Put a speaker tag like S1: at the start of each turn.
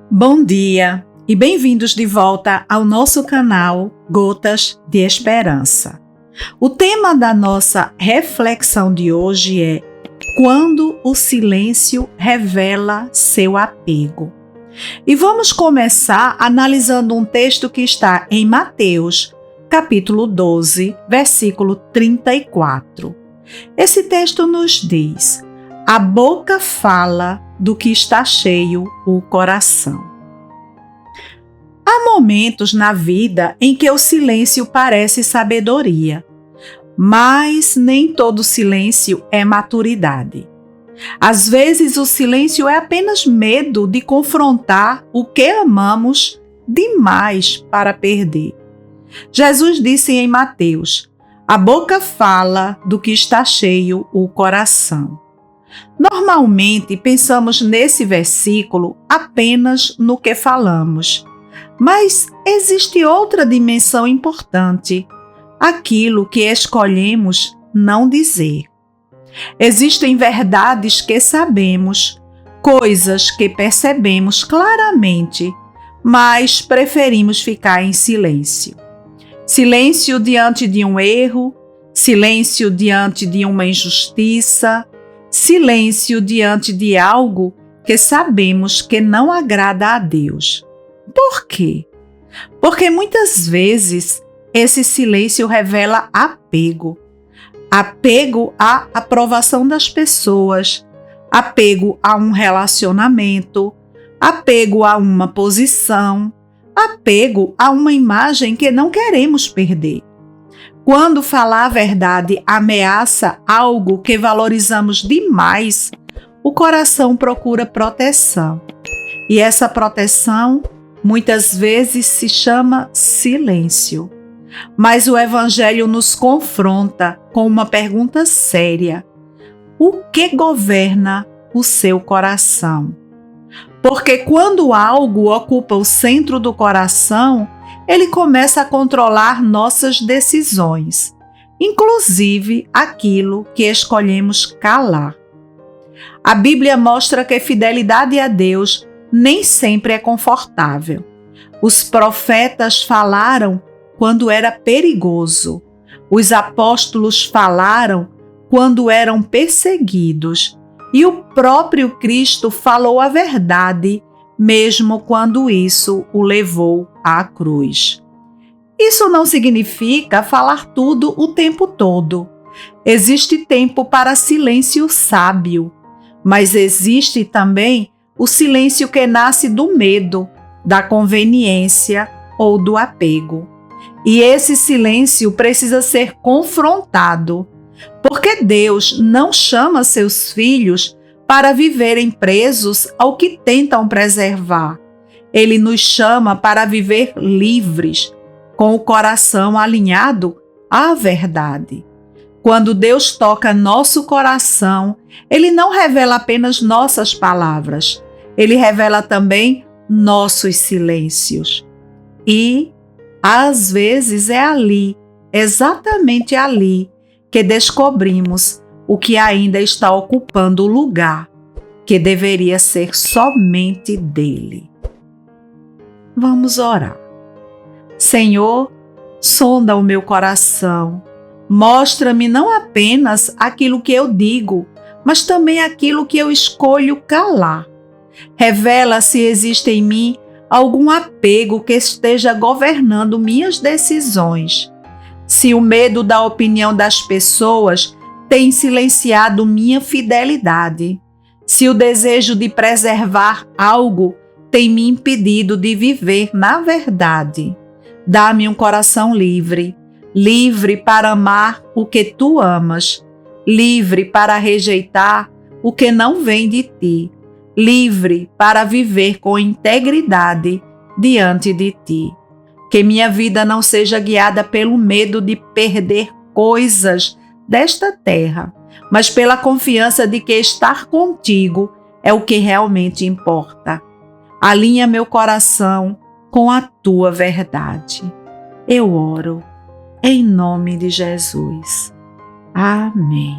S1: Bom dia e bem-vindos de volta ao nosso canal Gotas de Esperança. O tema da nossa reflexão de hoje é Quando o silêncio revela seu apego. E vamos começar analisando um texto que está em Mateus, capítulo 12, versículo 34. Esse texto nos diz: a boca fala do que está cheio o coração. Há momentos na vida em que o silêncio parece sabedoria, mas nem todo silêncio é maturidade. Às vezes o silêncio é apenas medo de confrontar o que amamos demais para perder. Jesus disse em Mateus: a boca fala do que está cheio o coração. Normalmente pensamos nesse versículo apenas no que falamos, mas existe outra dimensão importante, aquilo que escolhemos não dizer. Existem verdades que sabemos, coisas que percebemos claramente, mas preferimos ficar em silêncio. Silêncio diante de um erro, silêncio diante de uma injustiça, silêncio diante de algo que sabemos que não agrada a Deus. Por quê? Porque muitas vezes esse silêncio revela apego. Apego à aprovação das pessoas, apego a um relacionamento, apego a uma posição, apego a uma imagem que não queremos perder. Quando falar a verdade ameaça algo que valorizamos demais, o coração procura proteção. E essa proteção muitas vezes se chama silêncio. Mas o Evangelho nos confronta com uma pergunta séria: o que governa o seu coração? Porque quando algo ocupa o centro do coração, ele começa a controlar nossas decisões, inclusive aquilo que escolhemos calar. A Bíblia mostra que fidelidade a Deus nem sempre é confortável. Os profetas falaram quando era perigoso. Os apóstolos falaram quando eram perseguidos. E o próprio Cristo falou a verdade, mesmo quando isso o levou à cruz. Isso não significa falar tudo o tempo todo. Existe tempo para silêncio sábio, mas existe também o silêncio que nasce do medo, da conveniência ou do apego. E esse silêncio precisa ser confrontado, porque Deus não chama seus filhos para viverem presos ao que tentam preservar. Ele nos chama para viver livres, com o coração alinhado à verdade. Quando Deus toca nosso coração, Ele não revela apenas nossas palavras, Ele revela também nossos silêncios. E, às vezes, é ali, exatamente ali, que descobrimos o que ainda está ocupando o lugar que deveria ser somente dele. Vamos orar. Senhor, sonda o meu coração. Mostra-me não apenas aquilo que eu digo, mas também aquilo que eu escolho calar. Revela se existe em mim algum apego que esteja governando minhas decisões. Se o medo da opinião das pessoas tem silenciado minha fidelidade. Se o desejo de preservar algo tem me impedido de viver na verdade. Dá-me um coração livre, livre para amar o que tu amas, livre para rejeitar o que não vem de ti, livre para viver com integridade diante de ti. Que minha vida não seja guiada pelo medo de perder coisas desta terra, mas pela confiança de que estar contigo é o que realmente importa. Alinha meu coração com a tua verdade. Eu oro em nome de Jesus. Amém.